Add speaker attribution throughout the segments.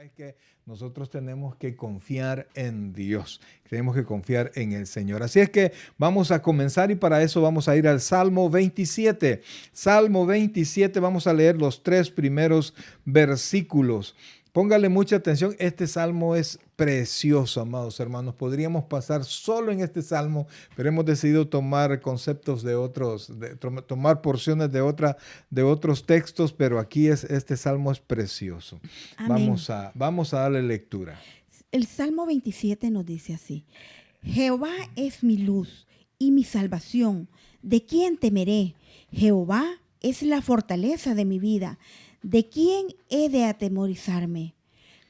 Speaker 1: Es que nosotros tenemos que confiar en Dios, tenemos que confiar en el Señor. Así es que vamos a comenzar y para eso vamos a ir al Salmo 27. Salmo 27, vamos a leer los 3 primeros versículos. Póngale mucha atención, este salmo es precioso, amados hermanos. Podríamos pasar solo en este salmo, pero hemos decidido tomar conceptos de otros, tomar porciones de otros textos, pero aquí este salmo es precioso.
Speaker 2: Amén.
Speaker 1: Vamos a darle lectura.
Speaker 2: El Salmo 27 nos dice así: Jehová es mi luz y mi salvación. ¿De quién temeré? Jehová es la fortaleza de mi vida. ¿De quién he de atemorizarme?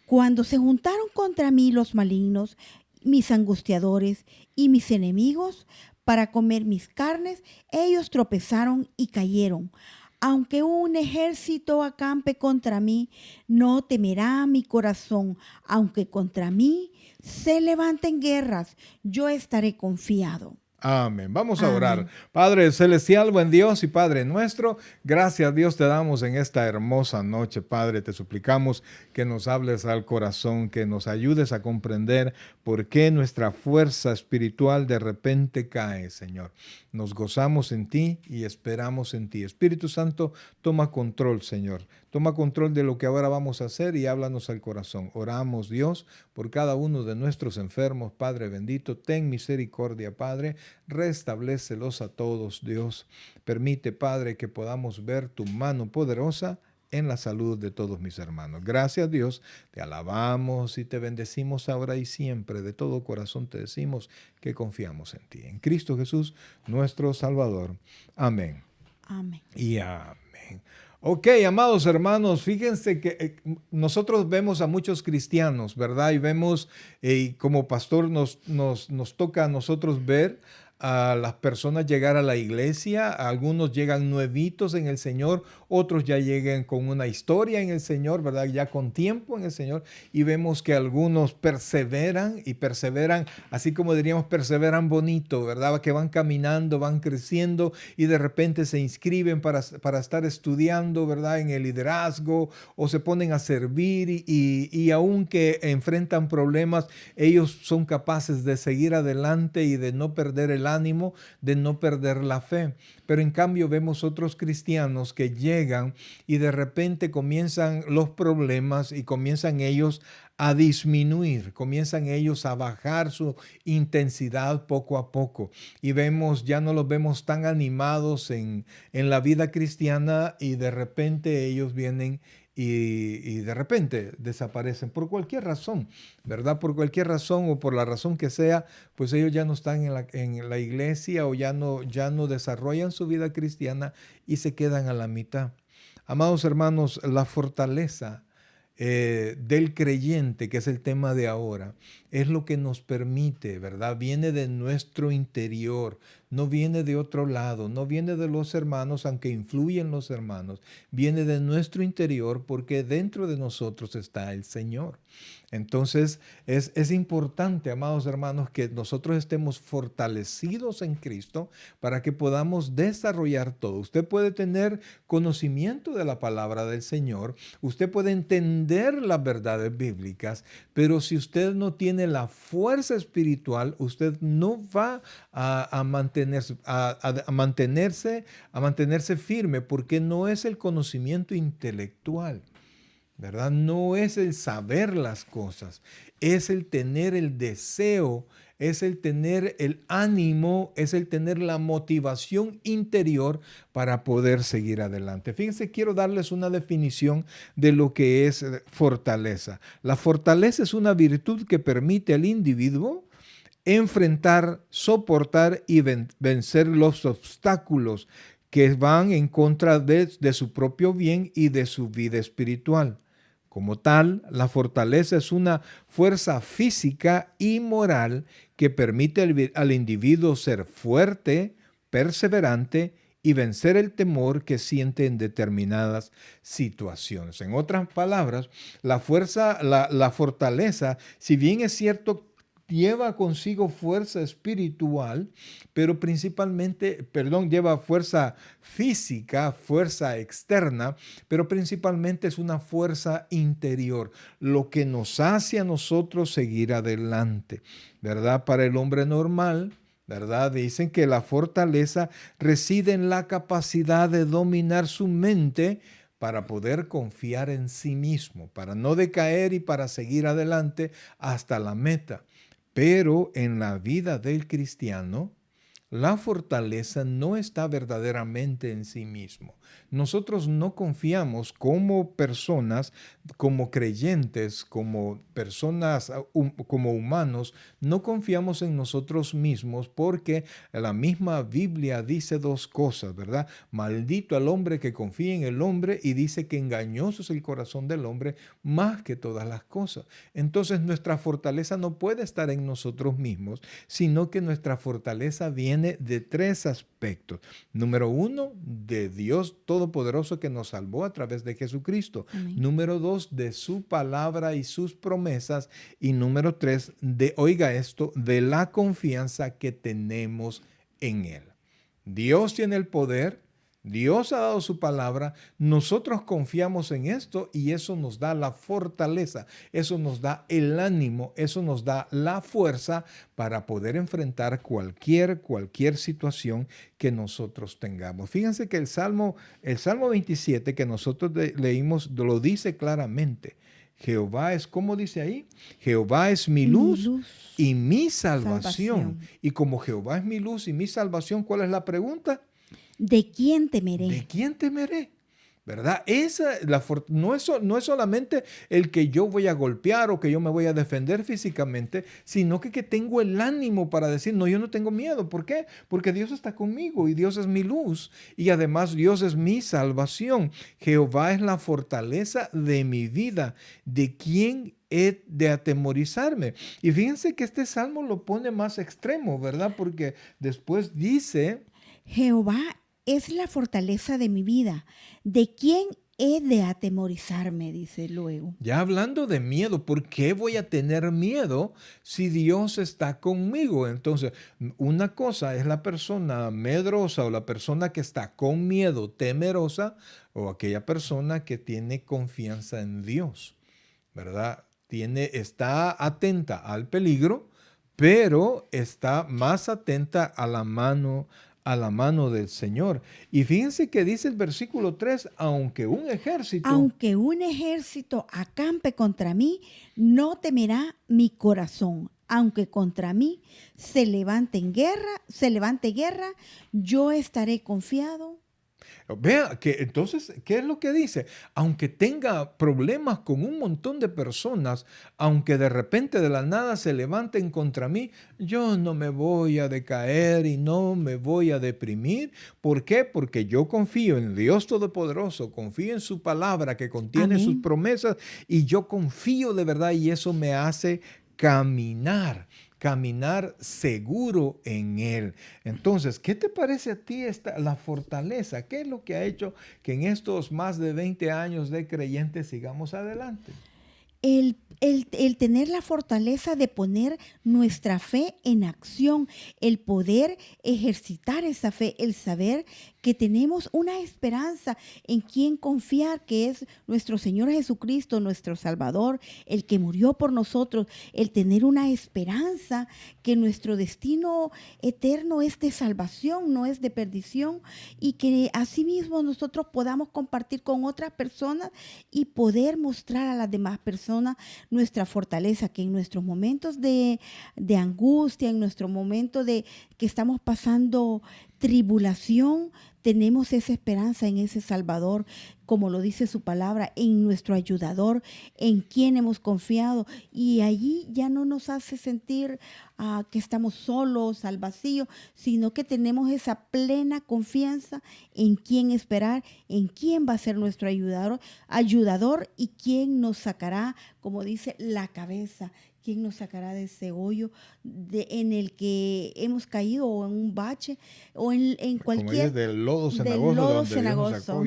Speaker 2: Cuando se juntaron contra mí los malignos, mis angustiadores y mis enemigos, para comer mis carnes, ellos tropezaron y cayeron. Aunque un ejército acampe contra mí, no temerá mi corazón. Aunque contra mí se levanten guerras, yo estaré confiado.
Speaker 1: Amén. Vamos a orar.
Speaker 2: Amén.
Speaker 1: Padre celestial, buen Dios y Padre nuestro, gracias a Dios te damos en esta hermosa noche, Padre. Te suplicamos que nos hables al corazón, que nos ayudes a comprender por qué nuestra fuerza espiritual de repente cae, Señor. Nos gozamos en ti y esperamos en ti. Espíritu Santo, toma control, Señor. Toma control de lo que ahora vamos a hacer y háblanos al corazón. Oramos, Dios, por cada uno de nuestros enfermos. Padre bendito, ten misericordia, Padre. Restablécelos a todos, Dios. Permite, Padre, que podamos ver tu mano poderosa en la salud de todos mis hermanos. Gracias, Dios. Te alabamos y te bendecimos ahora y siempre. De todo corazón te decimos que confiamos en ti. En Cristo Jesús, nuestro Salvador. Amén.
Speaker 2: Amén.
Speaker 1: Y amén. Ok, amados hermanos, fíjense que nosotros vemos a muchos cristianos, ¿verdad? Y vemos, como pastor nos toca a nosotros ver a las personas llegar a la iglesia. Algunos llegan nuevitos en el Señor, otros ya llegan con una historia en el Señor, ¿verdad? Ya con tiempo en el Señor. Y vemos que algunos perseveran y perseveran, así como diríamos, perseveran bonito, ¿verdad? Que van caminando, van creciendo y de repente se inscriben para estar estudiando, ¿verdad? En el liderazgo o se ponen a servir y aunque enfrentan problemas, ellos son capaces de seguir adelante y de no perder el ánimo, de no perder la fe. Pero en cambio vemos otros cristianos que llegan y de repente comienzan los problemas y comienzan ellos a disminuir, comienzan ellos a bajar su intensidad poco a poco y vemos, ya no los vemos tan animados en la vida cristiana y de repente ellos vienen y de repente desaparecen por cualquier razón, ¿verdad? Por cualquier razón o por la razón que sea, pues ellos ya no están en la iglesia o ya no desarrollan su vida cristiana y se quedan a la mitad. Amados hermanos, la fortaleza del creyente, que es el tema de ahora, es lo que nos permite, ¿verdad? Viene de nuestro interior, no viene de otro lado, no viene de los hermanos, aunque influyen los hermanos, viene de nuestro interior porque dentro de nosotros está el Señor. Entonces es importante, amados hermanos, que nosotros estemos fortalecidos en Cristo para que podamos desarrollar todo. Usted puede tener conocimiento de la palabra del Señor, usted puede entender las verdades bíblicas, pero si usted no tiene la fuerza espiritual, usted no va a mantenerse firme porque no es el conocimiento intelectual, ¿verdad? No es el saber las cosas, es el tener el deseo, es el tener el ánimo, es el tener la motivación interior para poder seguir adelante. Fíjense, quiero darles una definición de lo que es fortaleza. La fortaleza es una virtud que permite al individuo enfrentar, soportar y vencer los obstáculos que van en contra de su propio bien y de su vida espiritual. Como tal, la fortaleza es una fuerza física y moral que permite al individuo ser fuerte, perseverante y vencer el temor que siente en determinadas situaciones. En otras palabras, la fortaleza, si bien es cierto, lleva consigo fuerza espiritual, pero principalmente, lleva fuerza física, fuerza externa, pero principalmente es una fuerza interior, lo que nos hace a nosotros seguir adelante, ¿verdad? Para el hombre normal, ¿verdad? Dicen que la fortaleza reside en la capacidad de dominar su mente para poder confiar en sí mismo, para no decaer y para seguir adelante hasta la meta. Pero en la vida del cristiano, la fortaleza no está verdaderamente en sí mismo. Nosotros no confiamos como personas, como creyentes, como personas, como humanos, no confiamos en nosotros mismos porque la misma Biblia dice dos cosas, ¿verdad? Maldito al hombre que confía en el hombre, y dice que engañoso es el corazón del hombre más que todas las cosas. Entonces nuestra fortaleza no puede estar en nosotros mismos, sino que nuestra fortaleza viene de tres aspectos. Número uno, de Dios Todopoderoso que nos salvó a través de Jesucristo.
Speaker 2: Amén.
Speaker 1: Número dos, de su palabra y sus promesas. Y número tres, oiga esto, de la confianza que tenemos en Él. Dios tiene el poder. Dios ha dado su palabra, nosotros confiamos en esto y eso nos da la fortaleza, eso nos da el ánimo, eso nos da la fuerza para poder enfrentar cualquier situación que nosotros tengamos. Fíjense que el Salmo 27 que nosotros leímos lo dice claramente. Jehová es, ¿cómo dice ahí? Jehová es mi luz y mi salvación. Y como Jehová es mi luz y mi salvación, ¿cuál es la pregunta?
Speaker 2: ¿De quién temeré?
Speaker 1: ¿De quién temeré? ¿Verdad? No es solamente el que yo voy a golpear o que yo me voy a defender físicamente, sino que tengo el ánimo para decir, no, yo no tengo miedo. ¿Por qué? Porque Dios está conmigo y Dios es mi luz y además Dios es mi salvación. Jehová es la fortaleza de mi vida. ¿De quién he de atemorizarme? Y fíjense que este salmo lo pone más extremo, ¿verdad? Porque después dice,
Speaker 2: Jehová es la fortaleza de mi vida. ¿De quién he de atemorizarme? Dice luego.
Speaker 1: Ya hablando de miedo, ¿por qué voy a tener miedo si Dios está conmigo? Entonces, una cosa es la persona medrosa o la persona que está con miedo, temerosa, o aquella persona que tiene confianza en Dios, ¿verdad? Está atenta al peligro, pero está más atenta a la mano del Señor. Y fíjense que dice el versículo 3, aunque un ejército
Speaker 2: acampe contra mí, no temerá mi corazón. Aunque contra mí se levante guerra, yo estaré confiado.
Speaker 1: Vea que entonces, ¿qué es lo que dice? Aunque tenga problemas con un montón de personas, aunque de repente de la nada se levanten contra mí, yo no me voy a decaer y no me voy a deprimir. ¿Por qué? Porque yo confío en Dios Todopoderoso, confío en su palabra que contiene sus promesas y yo confío de verdad y eso me hace caminar seguro en Él. Entonces, ¿qué te parece a ti la fortaleza? ¿Qué es lo que ha hecho que en estos más de 20 años de creyentes sigamos adelante?
Speaker 2: El tener la fortaleza de poner nuestra fe en acción, el poder ejercitar esa fe, el saber que tenemos una esperanza en quien confiar, que es nuestro Señor Jesucristo, nuestro Salvador, el que murió por nosotros, el tener una esperanza que nuestro destino eterno es de salvación, no es de perdición, y que asimismo nosotros podamos compartir con otras personas y poder mostrar a las demás personas nuestra fortaleza, que en nuestros momentos de angustia, en nuestro momento de que estamos pasando tribulación, tenemos esa esperanza en ese Salvador, como lo dice su palabra, en nuestro ayudador, en quien hemos confiado. Y allí ya no nos hace sentir que estamos solos, al vacío, sino que tenemos esa plena confianza en quién esperar, en quién va a ser nuestro ayudador y quién nos sacará, como dice, la cabeza. ¿Quién nos sacará de ese hoyo en el que hemos caído, o en un bache, o en cualquier...
Speaker 1: Como del lodo cenagoso,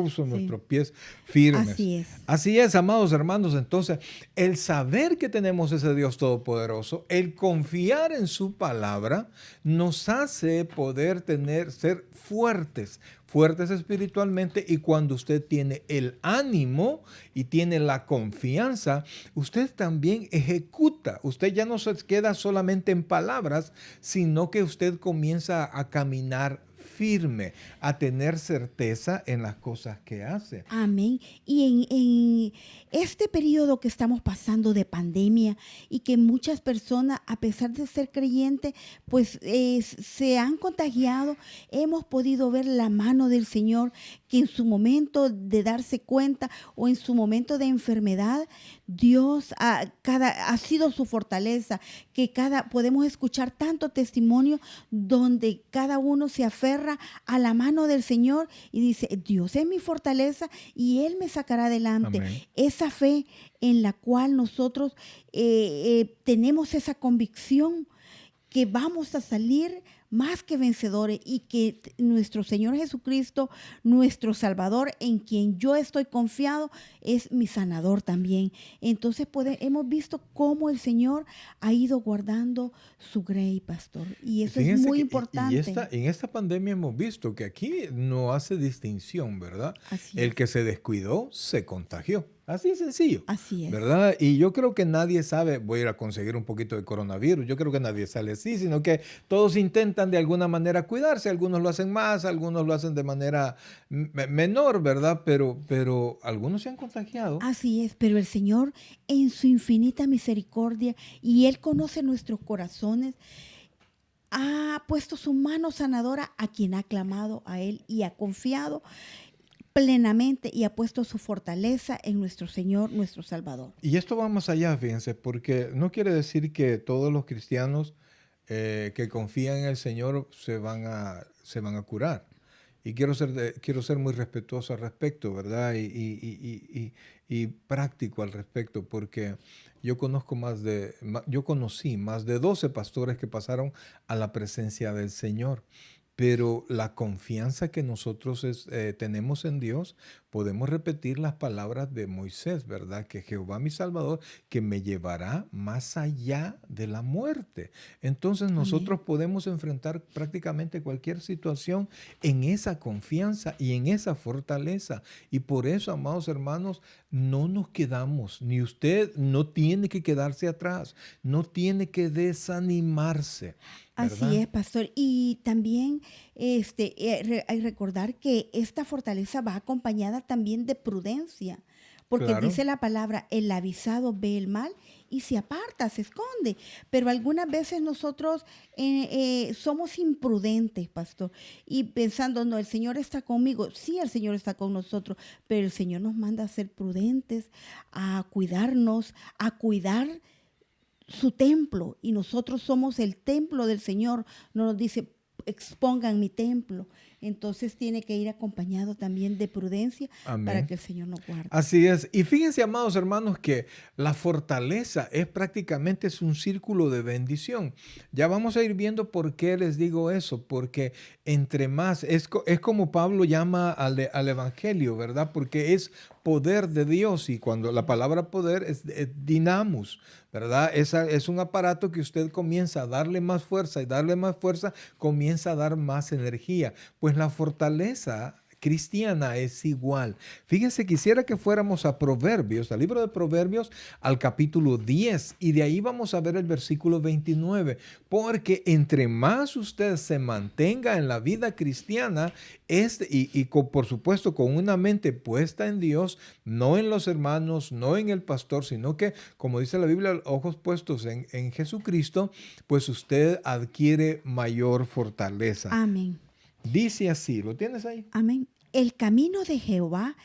Speaker 1: puso
Speaker 2: Sí.
Speaker 1: nuestros pies firmes.
Speaker 2: Así es.
Speaker 1: Así es, amados hermanos. Entonces, el saber que tenemos ese Dios todopoderoso, el confiar en su palabra, nos hace poder ser fuertes espiritualmente, y cuando usted tiene el ánimo y tiene la confianza, usted también ejecuta. Usted ya no se queda solamente en palabras, sino que usted comienza a caminar firme, a tener certeza en las cosas que hace.
Speaker 2: Amén. Y en este periodo que estamos pasando de pandemia y que muchas personas, a pesar de ser creyentes, pues se han contagiado, hemos podido ver la mano del Señor, que en su momento de darse cuenta o en su momento de enfermedad, Dios ha sido su fortaleza, que podemos escuchar tanto testimonio donde cada uno se aferra a la mano del Señor y dice, Dios es mi fortaleza y Él me sacará adelante.
Speaker 1: Amén.
Speaker 2: Esa fe en la cual nosotros tenemos esa convicción que vamos a salir más que vencedores, y que nuestro Señor Jesucristo, nuestro Salvador, en quien yo estoy confiado, es mi sanador también. Entonces hemos visto cómo el Señor ha ido guardando su grey, pastor. Y eso es
Speaker 1: Fíjense
Speaker 2: muy
Speaker 1: que
Speaker 2: importante.
Speaker 1: en esta pandemia hemos visto que aquí no hace distinción, ¿verdad?
Speaker 2: Así
Speaker 1: El
Speaker 2: es.
Speaker 1: que se descuidó se contagió. Así de sencillo.
Speaker 2: Así es.
Speaker 1: ¿Verdad? Y yo creo que nadie sabe, voy a ir a conseguir un poquito de coronavirus. Yo creo que nadie sale así, sino que todos intentan de alguna manera cuidarse. Algunos lo hacen más, algunos lo hacen de manera menor, ¿verdad? Pero algunos se han contagiado.
Speaker 2: Así es, pero el Señor en su infinita misericordia, y Él conoce nuestros corazones, ha puesto su mano sanadora a quien ha clamado a Él y ha confiado plenamente, y ha puesto su fortaleza en nuestro Señor, nuestro Salvador.
Speaker 1: Y esto va más allá, fíjense, porque no quiere decir que todos los cristianos que confían en el Señor se van a curar. Y quiero ser muy respetuoso al respecto, ¿verdad? Y práctico al respecto, porque yo conocí más de 12 pastores que pasaron a la presencia del Señor. Pero la confianza que nosotros tenemos en Dios, podemos repetir las palabras de Moisés, ¿verdad? Que Jehová mi Salvador, que me llevará más allá de la muerte. Entonces nosotros podemos enfrentar prácticamente cualquier situación en esa confianza y en esa fortaleza. Y por eso, amados hermanos, no nos quedamos, ni usted no tiene que quedarse atrás, no tiene que desanimarse. ¿Verdad?
Speaker 2: Así es, pastor. Y también hay recordar que esta fortaleza va acompañada también de prudencia, porque
Speaker 1: Claro.
Speaker 2: dice la palabra, el avisado ve el mal y se aparta, se esconde. Pero algunas veces nosotros somos imprudentes, pastor, y pensando, no, el Señor está conmigo. Sí, el Señor está con nosotros, pero el Señor nos manda a ser prudentes, a cuidarnos, a cuidar su templo, y nosotros somos el templo del Señor. No nos dice, expongan mi templo. Entonces tiene que ir acompañado también de prudencia. Amén. Para que el Señor nos guarde.
Speaker 1: Así es. Y fíjense, amados hermanos, que la fortaleza es un círculo de bendición. Ya vamos a ir viendo por qué les digo eso, porque entre más, es como Pablo llama al evangelio, ¿verdad? Porque es poder de Dios, y cuando la palabra poder es dinamos, ¿verdad? Es un aparato que usted comienza a darle más fuerza y darle más fuerza, comienza a dar más energía. Pues la fortaleza cristiana es igual. Fíjense, quisiera que fuéramos a Proverbios, al libro de Proverbios, al capítulo 10, y de ahí vamos a ver el versículo 29, porque entre más usted se mantenga en la vida cristiana, por supuesto con una mente puesta en Dios, no en los hermanos, no en el pastor, sino que, como dice la Biblia, ojos puestos en Jesucristo, pues usted adquiere mayor fortaleza.
Speaker 2: Amén.
Speaker 1: Dice así, ¿lo tienes ahí?
Speaker 2: Amén. El camino de Jehová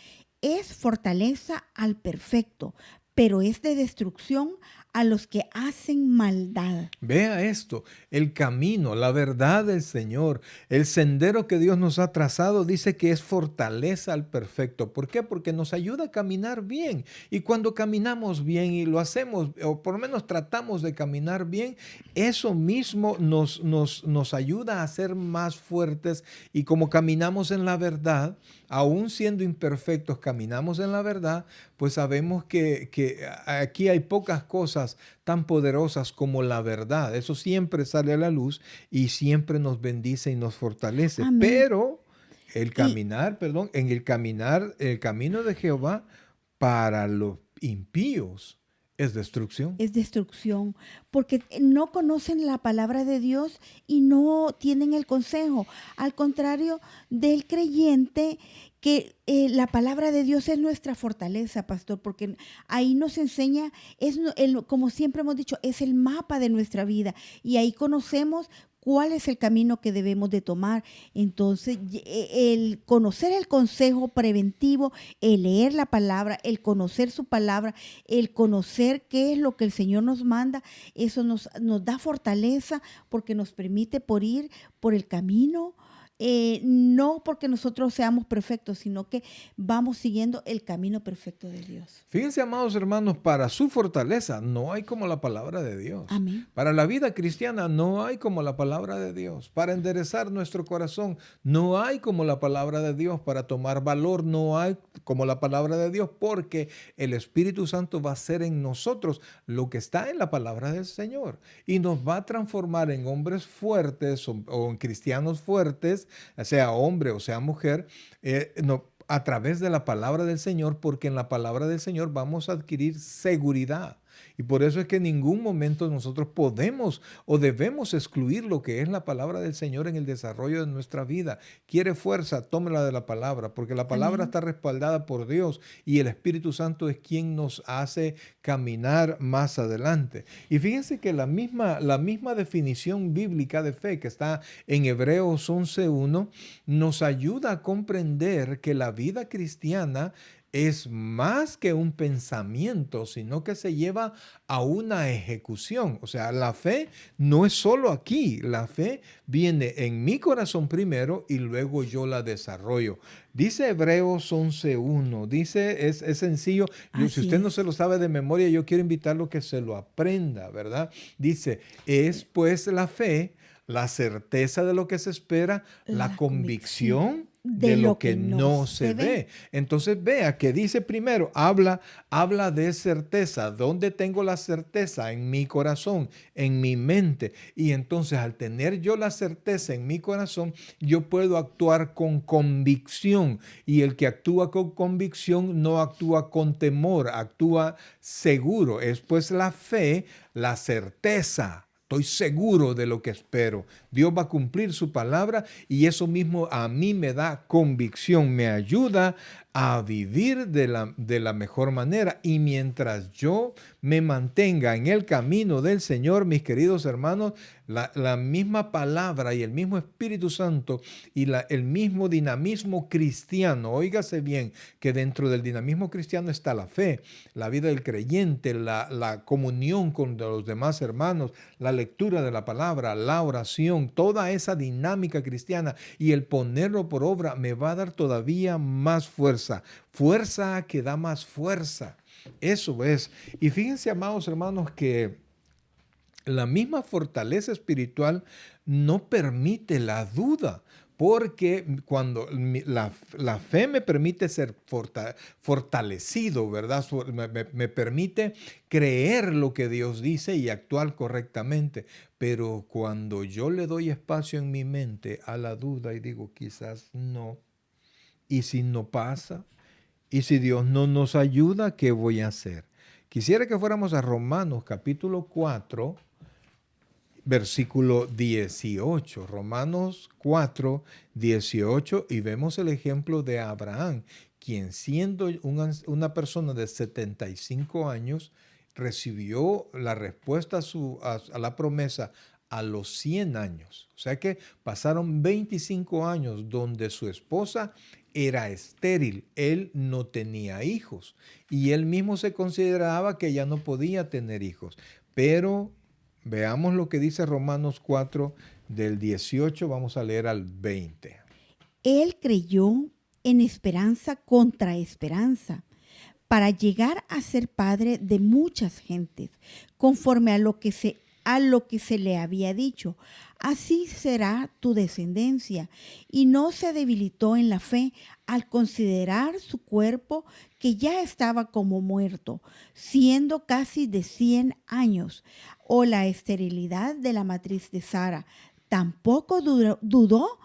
Speaker 2: es fortaleza al perfecto, pero es de destrucción a los que hacen maldad.
Speaker 1: Vea esto, el camino, la verdad del Señor, el sendero que Dios nos ha trazado, dice que es fortaleza al perfecto. ¿Por qué? Porque nos ayuda a caminar bien. Y cuando caminamos bien y lo hacemos, o por lo menos tratamos de caminar bien, eso mismo nos ayuda a ser más fuertes. Y como caminamos en la verdad, aún siendo imperfectos, caminamos en la verdad, pues sabemos que aquí hay pocas cosas tan poderosas como la verdad. Eso siempre sale a la luz y siempre nos bendice y nos fortalece.
Speaker 2: Amén.
Speaker 1: Pero
Speaker 2: Y
Speaker 1: en el camino de Jehová para los impíos es destrucción.
Speaker 2: es destrucción, porque no conocen la palabra de Dios y no tienen el consejo. Al contrario del creyente, que la palabra de Dios es nuestra fortaleza, pastor, porque ahí nos enseña, como siempre hemos dicho, es el mapa de nuestra vida y ahí conocemos cuál es el camino que debemos de tomar. Entonces, el conocer el consejo preventivo, el leer la palabra, el conocer su palabra, el conocer qué es lo que el Señor nos manda, eso nos da fortaleza porque nos permite por ir por el camino, no porque nosotros seamos perfectos, sino que vamos siguiendo el camino perfecto de Dios.
Speaker 1: Fíjense, amados hermanos, para su fortaleza no hay como la palabra de Dios.
Speaker 2: Amén.
Speaker 1: Para la vida cristiana no hay como la palabra de Dios. Para enderezar nuestro corazón no hay como la palabra de Dios. Para tomar valor no hay como la palabra de Dios, porque el Espíritu Santo va a hacer en nosotros lo que está en la palabra del Señor y nos va a transformar en hombres fuertes o en cristianos fuertes, sea hombre o sea mujer, a través de la palabra del Señor, porque en la palabra del Señor vamos a adquirir seguridad. Y por eso es que en ningún momento nosotros podemos o debemos excluir lo que es la palabra del Señor en el desarrollo de nuestra vida. Quiere fuerza, tómela de la palabra, porque la palabra
Speaker 2: Amén.
Speaker 1: está respaldada por Dios y el Espíritu Santo es quien nos hace caminar más adelante. Y fíjense que la misma definición bíblica de fe que está en Hebreos 11:1 nos ayuda a comprender que la vida cristiana es más que un pensamiento, sino que se lleva a una ejecución. O sea, la fe no es solo aquí, la fe viene en mi corazón primero y luego yo la desarrollo. Dice Hebreos 11:1, dice, es sencillo, si
Speaker 2: Así
Speaker 1: usted no se
Speaker 2: es.
Speaker 1: lo sabe de memoria, yo quiero invitarlo a que se lo aprenda, ¿verdad? Dice, es pues la fe, la certeza de lo que se espera, la
Speaker 2: La convicción
Speaker 1: convicción
Speaker 2: de
Speaker 1: de lo
Speaker 2: lo
Speaker 1: que
Speaker 2: que no
Speaker 1: no
Speaker 2: se
Speaker 1: se
Speaker 2: ve.
Speaker 1: ve. Entonces vea que dice primero, habla de certeza. ¿Dónde tengo la certeza? En mi corazón, en mi mente. Y entonces al tener yo la certeza en mi corazón, yo puedo actuar con convicción. Y el que actúa con convicción no actúa con temor, actúa seguro. Es pues la fe, la certeza. Estoy seguro de lo que espero. Dios va a cumplir su palabra y eso mismo a mí me da convicción, me ayuda a vivir de la mejor manera. Y mientras yo me mantenga en el camino del Señor, mis queridos hermanos, la misma palabra y el mismo Espíritu Santo y el mismo dinamismo cristiano, óigase bien, que dentro del dinamismo cristiano está la fe, la vida del creyente, la comunión con los demás hermanos, la lectura de la palabra, la oración, toda esa dinámica cristiana y el ponerlo por obra me va a dar todavía más fuerza, fuerza que da más fuerza. Eso es. Y fíjense, amados hermanos, que la misma fortaleza espiritual no permite la duda, porque cuando la fe me permite ser fortalecido, ¿verdad? Me permite creer lo que Dios dice y actuar correctamente. Pero cuando yo le doy espacio en mi mente a la duda y digo, quizás no, y si no pasa, y si Dios no nos ayuda, ¿qué voy a hacer? Quisiera que fuéramos a Romanos capítulo 4, versículo 18, Romanos 4, 18, y vemos el ejemplo de Abraham, quien siendo una persona de 75 años, recibió la respuesta a la promesa a los 100 años. O sea que pasaron 25 años donde su esposa era estéril, él no tenía hijos y él mismo se consideraba que ya no podía tener hijos. Pero veamos lo que dice Romanos 4 del 18, vamos a leer al 20.
Speaker 2: Él creyó en esperanza contra esperanza, para llegar a ser padre de muchas gentes, conforme a lo que se le había dicho. Así será tu descendencia. Y no se debilitó en la fe al considerar su cuerpo, que ya estaba como muerto, siendo casi de 100 años, o la esterilidad de la matriz de Sara. Tampoco dudó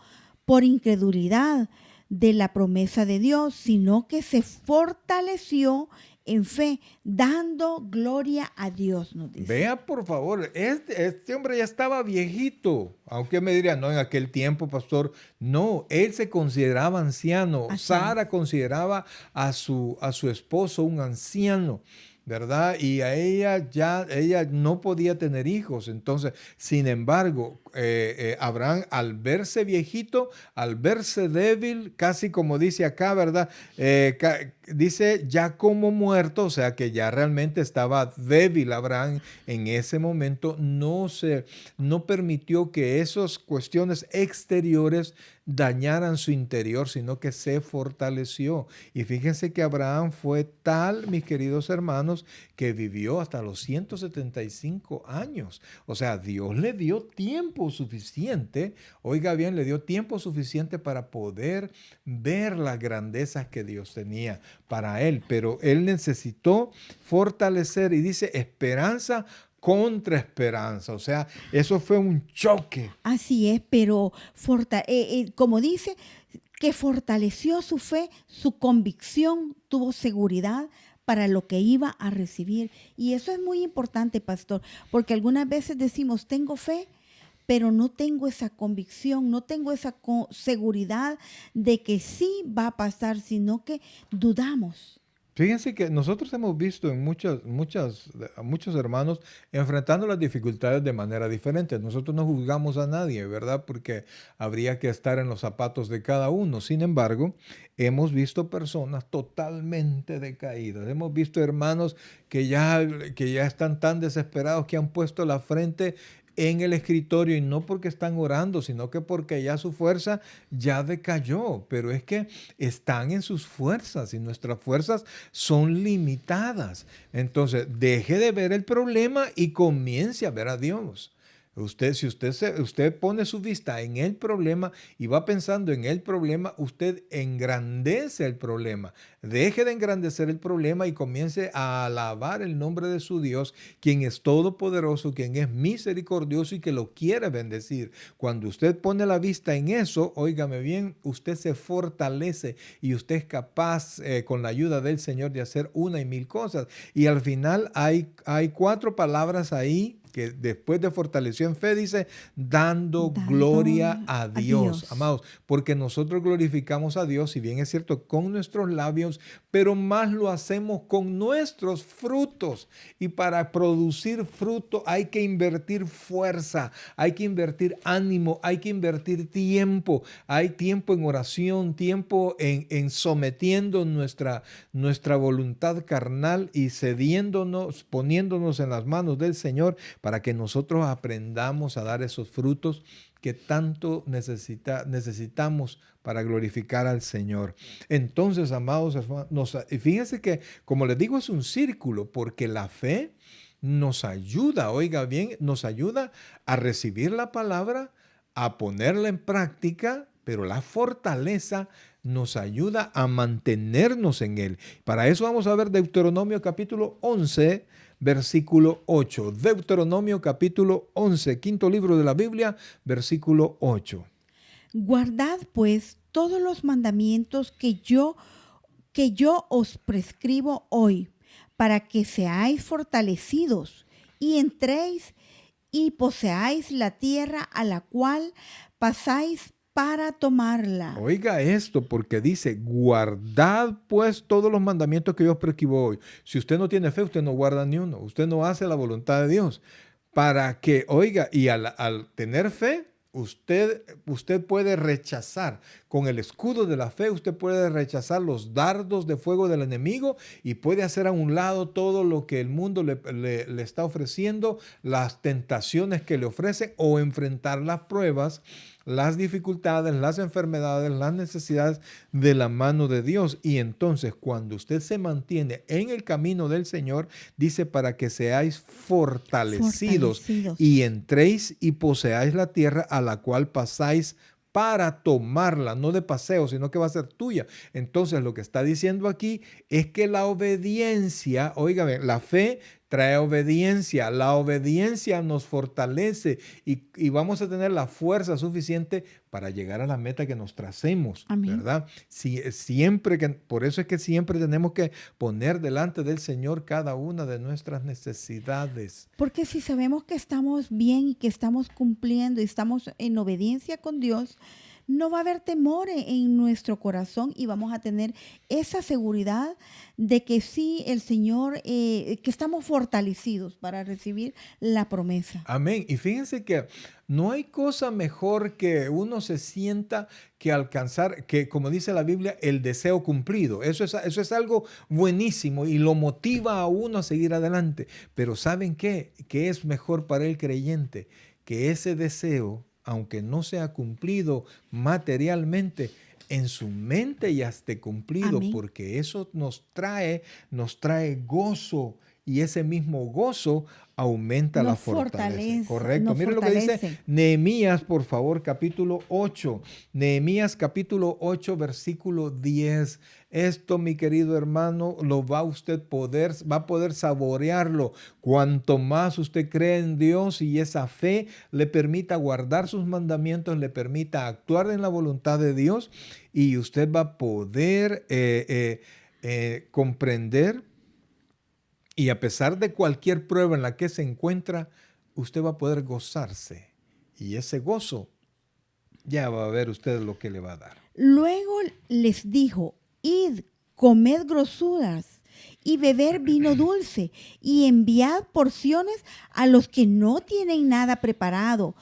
Speaker 2: por incredulidad de la promesa de Dios, sino que se fortaleció en fe, dando gloria a Dios, nos dice.
Speaker 1: Vea, por favor, este hombre ya estaba viejito, aunque me diría, no, en aquel tiempo, pastor, no, él se consideraba anciano.
Speaker 2: Así
Speaker 1: Sara
Speaker 2: es.
Speaker 1: consideraba a su esposo un anciano, ¿verdad? Y a ella no podía tener hijos. Entonces, sin embargo, Abraham, al verse viejito, al verse débil, casi como dice acá, ¿verdad? Dice ya como muerto, o sea que ya realmente estaba débil Abraham en ese momento, no permitió que esas cuestiones exteriores dañaran su interior, sino que se fortaleció. Y fíjense que Abraham fue tal, mis queridos hermanos, que vivió hasta los 175 años. O sea, Dios le dio tiempo suficiente, oiga bien, le dio tiempo suficiente para poder ver las grandezas que Dios tenía para él, pero él necesitó fortalecer, y dice esperanza contra esperanza. O sea, eso fue un choque.
Speaker 2: Así es, pero como dice, que fortaleció su fe, su convicción, tuvo seguridad para lo que iba a recibir. Y eso es muy importante, pastor, porque algunas veces decimos, tengo fe, pero no tengo esa convicción, no tengo esa seguridad de que sí va a pasar, sino que dudamos.
Speaker 1: Fíjense que nosotros hemos visto en a muchos hermanos enfrentando las dificultades de manera diferente. Nosotros no juzgamos a nadie, ¿verdad? Porque habría que estar en los zapatos de cada uno. Sin embargo, hemos visto personas totalmente decaídas. Hemos visto hermanos que ya están tan desesperados que han puesto la frente en el escritorio, y no porque están orando, sino que porque ya su fuerza ya decayó. Pero es que están en sus fuerzas y nuestras fuerzas son limitadas. Entonces, deje de ver el problema y comience a ver a Dios. Si usted pone su vista en el problema y va pensando en el problema, usted engrandece el problema. Deje de engrandecer el problema y comience a alabar el nombre de su Dios, quien es todopoderoso, quien es misericordioso y que lo quiere bendecir. Cuando usted pone la vista en eso, óigame bien, usted se fortalece y usted es capaz, con la ayuda del Señor, de hacer una y mil cosas. Y al final hay 4 palabras ahí que después de fortaleció en fe, dice, dando gloria a Dios, amados, porque nosotros glorificamos a Dios, si bien es cierto, con nuestros labios, pero más lo hacemos con nuestros frutos. Y para producir fruto hay que invertir fuerza, hay que invertir ánimo, hay que invertir tiempo. Hay tiempo en oración, tiempo en sometiendo nuestra voluntad carnal y cediéndonos, poniéndonos en las manos del Señor, para que nosotros aprendamos a dar esos frutos que tanto necesitamos para glorificar al Señor. Entonces, amados hermanos, fíjense que, como les digo, es un círculo, porque la fe nos ayuda, oiga bien, nos ayuda a recibir la palabra, a ponerla en práctica, pero la fortaleza nos ayuda a mantenernos en él. Para eso vamos a ver Deuteronomio capítulo 11, versículo 8. Deuteronomio capítulo 11, quinto libro de la Biblia, versículo 8.
Speaker 2: Guardad pues todos los mandamientos que yo os prescribo hoy, para que seáis fortalecidos y entréis y poseáis la tierra a la cual pasáis para tomarla.
Speaker 1: Oiga esto, porque dice, guardad pues todos los mandamientos que yo os prescribo hoy. Si usted no tiene fe, usted no guarda ni uno. Usted no hace la voluntad de Dios. para que, oiga, y al tener fe, usted puede rechazar, con el escudo de la fe, usted puede rechazar los dardos de fuego del enemigo y puede hacer a un lado todo lo que el mundo le está ofreciendo, las tentaciones que le ofrecen o enfrentar las pruebas, las dificultades, las enfermedades, las necesidades de la mano de Dios. Y entonces cuando usted se mantiene en el camino del Señor, dice para que seáis fortalecidos y entréis y poseáis la tierra a la cual pasáis para tomarla, no de paseo, sino que va a ser tuya. Entonces lo que está diciendo aquí es que la obediencia, óigame, la fe trae obediencia, la obediencia nos fortalece y vamos a tener la fuerza suficiente para llegar a la meta que nos tracemos,
Speaker 2: Amén.
Speaker 1: ¿verdad? Por eso es que siempre tenemos que poner delante del Señor cada una de nuestras necesidades.
Speaker 2: Porque si sabemos que estamos bien y que estamos cumpliendo y estamos en obediencia con Dios, no va a haber temor en nuestro corazón y vamos a tener esa seguridad de que sí, el Señor, que estamos fortalecidos para recibir la promesa.
Speaker 1: Amén. Y fíjense que no hay cosa mejor que uno se sienta que alcanzar, que como dice la Biblia, el deseo cumplido. Eso es algo buenísimo y lo motiva a uno a seguir adelante. Pero ¿saben qué? ¿Qué es mejor para el creyente? Que ese deseo, aunque no sea cumplido materialmente, en su mente ya esté cumplido,
Speaker 2: Amén.
Speaker 1: porque eso nos trae gozo y ese mismo gozo aumenta la
Speaker 2: Nos
Speaker 1: fortaleza.
Speaker 2: fortalece,
Speaker 1: Correcto.
Speaker 2: nos
Speaker 1: Mire lo que dice
Speaker 2: fortalece.
Speaker 1: Nehemías, por favor, capítulo 8. Nehemías capítulo 8, versículo 10. Esto, mi querido hermano, lo va a poder saborearlo. Cuanto más usted cree en Dios y esa fe le permita guardar sus mandamientos, le permita actuar en la voluntad de Dios y usted va a poder comprender y a pesar de cualquier prueba en la que se encuentra, usted va a poder gozarse. Y ese gozo ya va a ver usted lo que le va a dar.
Speaker 2: Luego les dijo, id, comed grosuras y beber vino dulce y enviad porciones a los que no tienen nada preparado,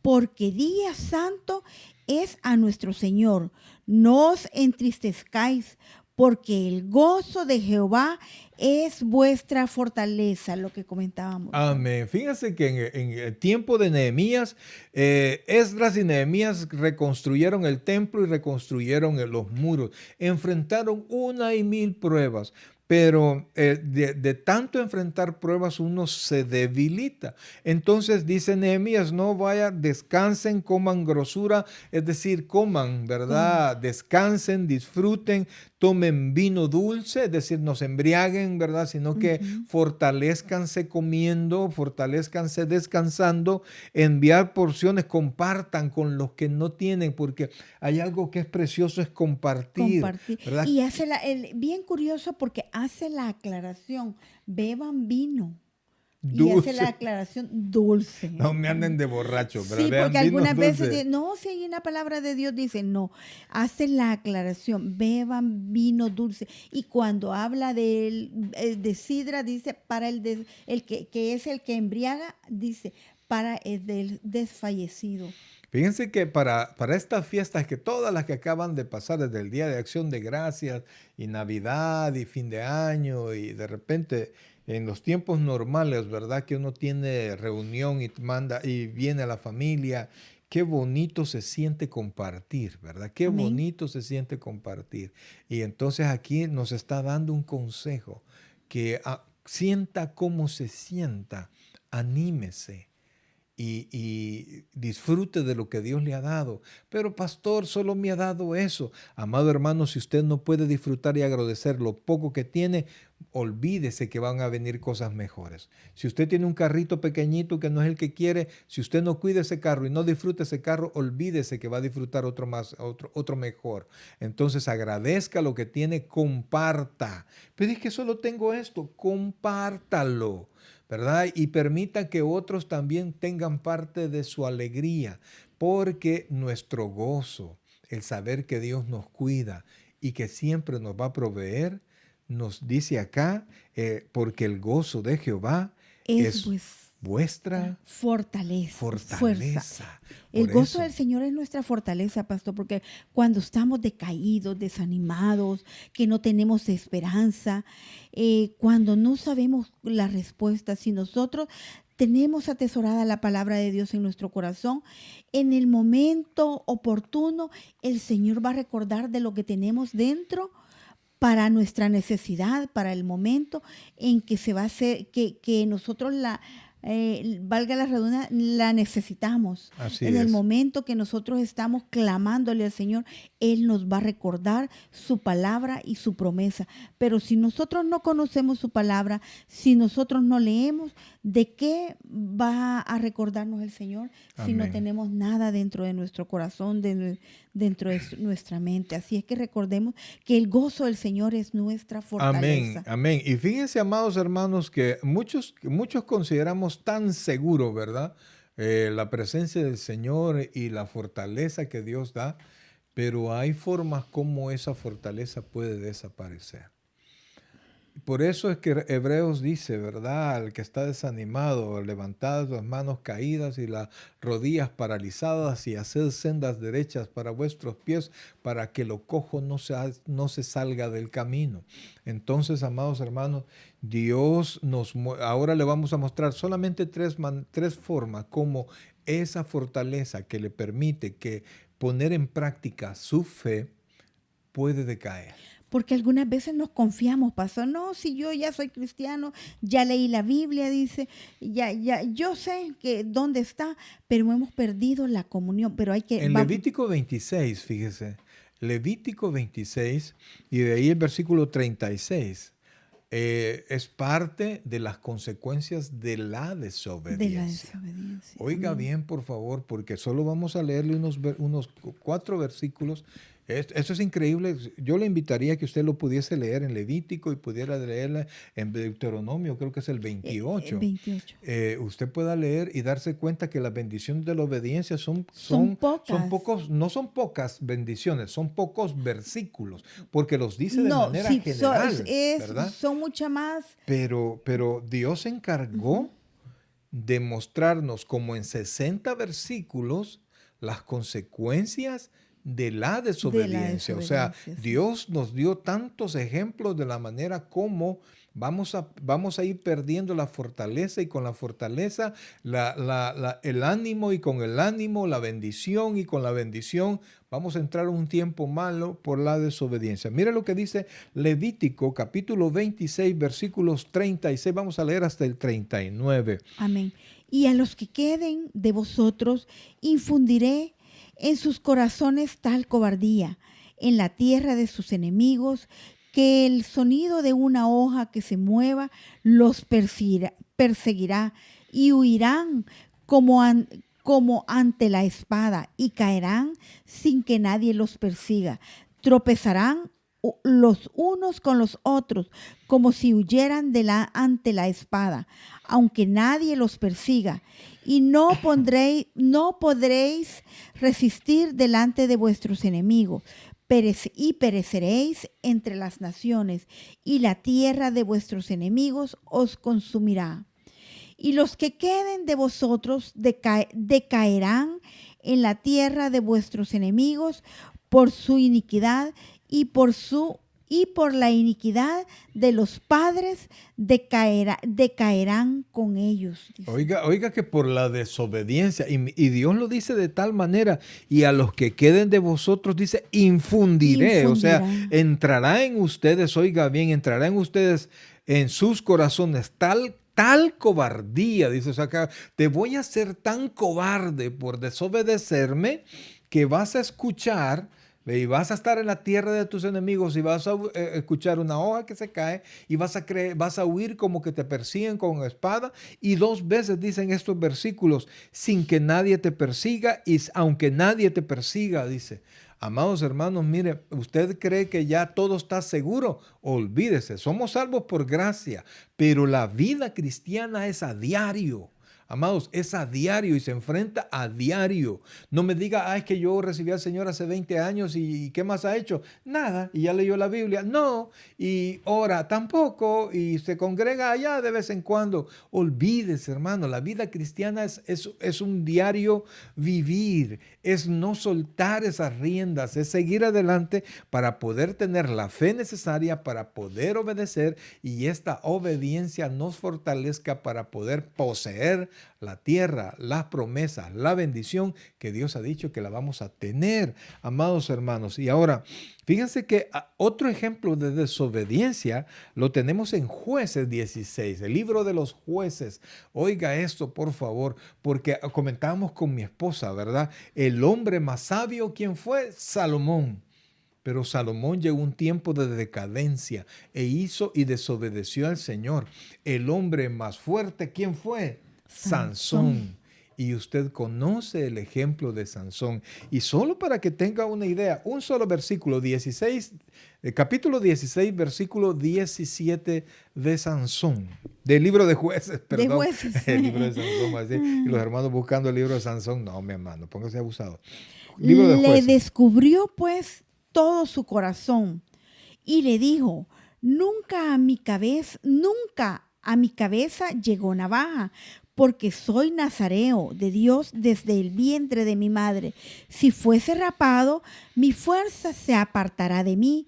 Speaker 2: porque día santo es a nuestro Señor. No os entristezcáis, porque el gozo de Jehová es vuestra fortaleza, lo que comentábamos.
Speaker 1: Amén. Fíjense que en el tiempo de Nehemías, Esdras y Nehemías reconstruyeron el templo y reconstruyeron los muros. Enfrentaron 1,000 pruebas. Pero de tanto enfrentar pruebas uno se debilita. Entonces dice Nehemías, no vaya, descansen, coman grosura, es decir, coman, ¿verdad? Descansen, disfruten, tomen vino dulce, es decir, no se embriaguen, ¿verdad? Sino que fortalezcanse comiendo, fortalezcanse descansando, enviar porciones, compartan con los que no tienen, porque hay algo que es precioso, es compartir, ¿verdad?
Speaker 2: Y hace bien curioso porque hace la aclaración, beban vino. Y hace la aclaración dulce.
Speaker 1: No me anden de borracho, ¿verdad?
Speaker 2: Sí,
Speaker 1: Vean
Speaker 2: porque algunas veces
Speaker 1: dulce.
Speaker 2: no, si hay una palabra de Dios dice no, hace la aclaración, beban vino dulce. Y cuando habla de sidra, dice para el que es el que embriaga, dice para el del desfallecido.
Speaker 1: Fíjense que para estas fiestas, que todas las que acaban de pasar, desde el Día de Acción de Gracias y Navidad y fin de año y de repente en los tiempos normales, ¿verdad? Que uno tiene reunión y manda y viene la familia. Qué bonito se siente compartir, ¿verdad? Qué
Speaker 2: Amén.
Speaker 1: bonito se siente compartir. Y entonces aquí nos está dando un consejo, que sienta cómo se sienta, anímese. Y disfrute de lo que Dios le ha dado. Pero pastor, solo me ha dado eso. Amado hermano, si usted no puede disfrutar y agradecer lo poco que tiene, olvídese que van a venir cosas mejores. Si usted tiene un carrito pequeñito que no es el que quiere, si usted no cuida ese carro y no disfruta ese carro, olvídese que va a disfrutar otro mejor. Entonces agradezca lo que tiene, comparta. Pero es que solo tengo esto, compártalo, ¿verdad? Y permita que otros también tengan parte de su alegría, porque nuestro gozo, el saber que Dios nos cuida y que siempre nos va a proveer, nos dice acá, porque el gozo de Jehová
Speaker 2: Es
Speaker 1: vuestra
Speaker 2: Fortaleza, fuerza.
Speaker 1: fortaleza.
Speaker 2: El
Speaker 1: Por
Speaker 2: gozo
Speaker 1: eso.
Speaker 2: del Señor es nuestra fortaleza, pastor, porque cuando estamos decaídos, desanimados, que no tenemos esperanza, cuando no sabemos la respuesta, si nosotros tenemos atesorada la palabra de Dios en nuestro corazón, en el momento oportuno, el Señor va a recordar de lo que tenemos dentro para nuestra necesidad, para el momento en que se va a hacer, que nosotros valga la redundancia, la necesitamos.
Speaker 1: Así
Speaker 2: En el
Speaker 1: es.
Speaker 2: momento que nosotros estamos clamándole al Señor, Él nos va a recordar su palabra y su promesa. Pero si nosotros no conocemos su palabra, si nosotros no leemos, ¿de qué va a recordarnos el Señor si no
Speaker 1: Amén.
Speaker 2: tenemos nada dentro de nuestro corazón, dentro de nuestra mente? Así es que recordemos que el gozo del Señor es nuestra
Speaker 1: Amén,
Speaker 2: fortaleza.
Speaker 1: amén. Y fíjense, amados hermanos, que muchos consideramos tan seguro, ¿verdad? La presencia del Señor y la fortaleza que Dios da, pero hay formas como esa fortaleza puede desaparecer. Por eso es que Hebreos dice, ¿verdad? Al que está desanimado, levantad las manos caídas y las rodillas paralizadas y haced sendas derechas para vuestros pies, para que lo cojo no se salga del camino. Entonces, amados hermanos, Dios ahora le vamos a mostrar solamente tres formas como esa fortaleza que le permite que poner en práctica su fe puede decaer.
Speaker 2: Porque algunas veces nos confiamos, pastor. No, si yo ya soy cristiano, ya leí la Biblia, dice, yo sé que dónde está, pero hemos perdido la comunión. Pero hay que
Speaker 1: En Levítico 26, fíjese, Levítico 26 y de ahí el versículo 36 es parte de las consecuencias de la desobediencia. Oiga
Speaker 2: Amén.
Speaker 1: bien, por favor, porque solo vamos a leerle unos 4 versículos. Eso es increíble. Yo le invitaría a que usted lo pudiese leer en Levítico y pudiera leerla en Deuteronomio, creo que es el 28.
Speaker 2: 28.
Speaker 1: Usted pueda leer y darse cuenta que las bendiciones de la obediencia
Speaker 2: Son pocas.
Speaker 1: no son pocas bendiciones, son pocos versículos, porque los dice de
Speaker 2: No,
Speaker 1: manera
Speaker 2: sí,
Speaker 1: general, ¿verdad?
Speaker 2: son mucha más.
Speaker 1: Pero Dios se encargó de mostrarnos como en 60 versículos las consecuencias de la desobediencia. O sea,
Speaker 2: desobediencia, sí.
Speaker 1: Dios nos dio tantos ejemplos de la manera como vamos a ir perdiendo la fortaleza y con la fortaleza el ánimo y con el ánimo la bendición y con la bendición vamos a entrar en un tiempo malo por la desobediencia. Mira lo que dice Levítico capítulo 26 versículos 36. Vamos a leer hasta el 39.
Speaker 2: Amén. Y a los que queden de vosotros infundiré en sus corazones tal cobardía, en la tierra de sus enemigos, que el sonido de una hoja que se mueva los perseguirá y huirán como ante la espada y caerán sin que nadie los persiga. Tropezarán los unos con los otros, como si huyeran ante la espada, aunque nadie los persiga, y no podréis resistir delante de vuestros enemigos, y pereceréis entre las naciones, y la tierra de vuestros enemigos os consumirá. Y los que queden de vosotros decaerán en la tierra de vuestros enemigos por su iniquidad y por la iniquidad de los padres decaerán con ellos. Dice.
Speaker 1: Oiga que por la desobediencia, y Dios lo dice de tal manera, y a los que queden de vosotros dice, infundiré. O sea, entrará en ustedes, oiga bien, entrará en ustedes, en sus corazones, tal cobardía, dice, o sea, que te voy a hacer tan cobarde por desobedecerme que vas a escuchar y vas a estar en la tierra de tus enemigos y vas a escuchar una hoja que se cae y vas a huir como que te persiguen con espada. Y 2 veces dicen estos versículos, sin que nadie te persiga y aunque nadie te persiga, dice. Amados hermanos, mire, ¿usted cree que ya todo está seguro? Olvídese, somos salvos por gracia, pero la vida cristiana es a diario. Amados, es a diario y se enfrenta a diario. No me diga, es que yo recibí al Señor hace 20 años y ¿qué más ha hecho? Nada, y ya leyó la Biblia. No, y ora tampoco, y se congrega allá de vez en cuando. Olvídese, hermano, la vida cristiana es un diario vivir, es no soltar esas riendas, es seguir adelante para poder tener la fe necesaria para poder obedecer y esta obediencia nos fortalezca para poder poseer la tierra, las promesas, la bendición que Dios ha dicho que la vamos a tener, amados hermanos. Y ahora, fíjense que otro ejemplo de desobediencia lo tenemos en Jueces 16, el libro de los jueces. Oiga esto, por favor, porque comentábamos con mi esposa, ¿verdad? El hombre más sabio, ¿quién fue? Salomón. Pero Salomón llegó a un tiempo de decadencia e hizo y desobedeció al Señor. El hombre más fuerte, ¿quién fue?
Speaker 2: Sansón.
Speaker 1: Sansón. Y usted conoce el ejemplo de Sansón. Y solo para que tenga una idea, un solo versículo, 16, capítulo 16, versículo 17 de Sansón. Del libro de Jueces,
Speaker 2: De
Speaker 1: perdón.
Speaker 2: jueces.
Speaker 1: El libro de Sansón, así. Y los hermanos buscando el libro de Sansón. No, mi hermano, póngase abusado. Libro de
Speaker 2: Le
Speaker 1: Jueces.
Speaker 2: descubrió pues todo su corazón y le dijo, nunca a mi cabeza llegó navaja, porque soy nazareo de Dios desde el vientre de mi madre. Si fuese rapado, mi fuerza se apartará de mí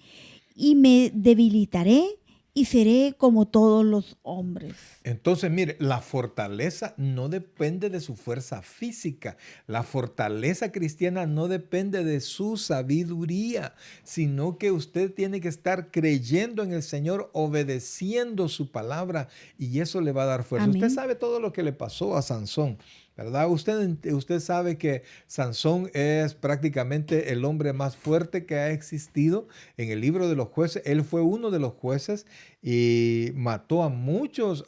Speaker 2: y me debilitaré y seré como todos los hombres.
Speaker 1: Entonces, mire, la fortaleza no depende de su fuerza física. La fortaleza cristiana no depende de su sabiduría, sino que usted tiene que estar creyendo en el Señor, obedeciendo su palabra, y eso le va a dar fuerza. Usted
Speaker 2: Amén.
Speaker 1: sabe todo lo que le pasó a Sansón, ¿verdad? Usted sabe que Sansón es prácticamente el hombre más fuerte que ha existido en el libro de los jueces. Él fue uno de los jueces y mató a muchos